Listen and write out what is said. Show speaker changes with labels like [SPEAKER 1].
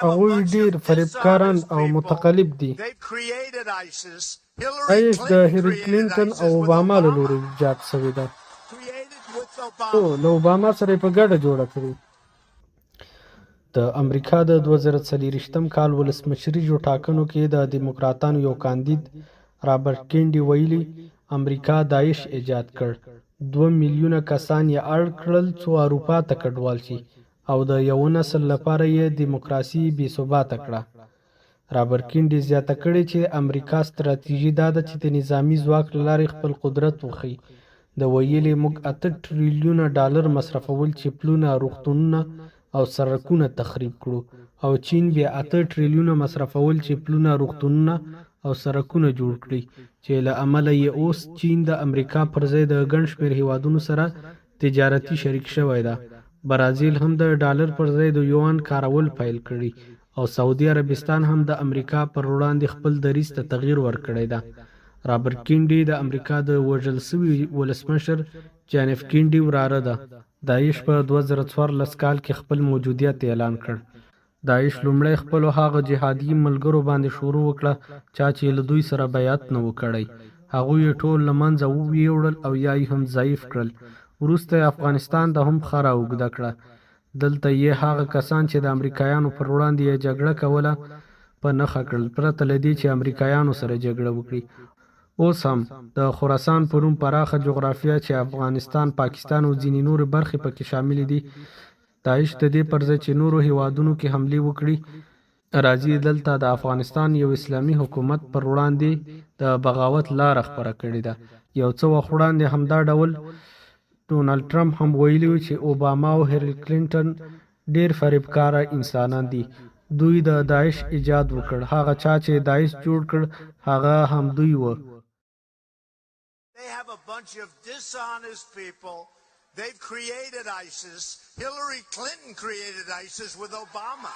[SPEAKER 1] هغوی ډیر فریبکاران او متقلب دي. داعش د هیلری کلینټن او اوباما له لوري ایجاد شوې ده. له اوباما سره یې په ګډه جوړه کړې. د امریکا د 2024 کال ولسمشریزو ټاکنو کې د دیموکراتانو یو کاندید رابرټ کینډي ویلي امریکا داعش ایجاد کړ. 2 میلیونه کسان یې اړ کړل څو اروپا ته کډوال شي او د یو نسل لپاره یې دیموکراسي بې ثباته کړه. رابرټ کینډي زیاته کړې چې امریکا ستراتیژي دا ده چې د نظامي ځواک له لارې خپل قدرت وښيي. د ویلي موږ 8 ټریلیونه ډالر مصرفول چې پلونه، روغتونونه او سړکونه تخریب کړو، او چین بیا 8 ټریلیونه مصرفول چې پلونه، روغتونونه او سړکونه جوړ کړي، چې له امله یې اوس چین د امریکا پر ځای د ګڼ شمېر هیوادونو سره تجارتي شریک شوی ده. برازیل هم د ډالر پر ځای د یوان کارول پیل کړي، او سعودي عربستان هم د امریکا پر وړاندې خپل دریځ ته تغییر ورکړی ده. رابرټ کینډي د امریکا د وژل شوي ولسمشر جان اف کینډي وراره ده. داعش په 2014 کال کې خپل موجودیت اعلان کړ. داعش لومړی خپلو هغه جهادي ملګرو باندې شروع وکړه چا چې له دوی سره بیعت نه و کړی. هغوی یې ټول له منځه ویوړل او یا یې هم ضعیف کړل. وروسته یې افغانستان ته هم خره اوږده کړه. دلته یې هغه کسان چې د امریکایانو پر وړاندې یې جګړه کوله په نښه کړل، پرته له دې چې امریکایانو سره جګړه وکړي. اوس هم د خراسان په نوم پراخه جغرافیه چې افغانستان، پاکستان او ځینې نورې برخې پکې شاملې دي، داعش د دې پر ځای چې نورو هیوادونو کې حملې وکړي راځي دلته د افغانستان یو اسلامي حکومت پر وړاندې د بغاوت لاره خپره کړې ده. یو څه وخت وړاندې همدا ډول ډونالډ ټرمپ هم ویلي و چې اوباما او هیلری کلینټن ډیر فریبکاره انسانان دي. دوی د داعش ایجاد وکړ. هغه چا چې داعش جوړ کړ هغه هم دوی و.
[SPEAKER 2] They have a bunch of dishonest people. They've created ISIS. Hillary Clinton created ISIS with Obama.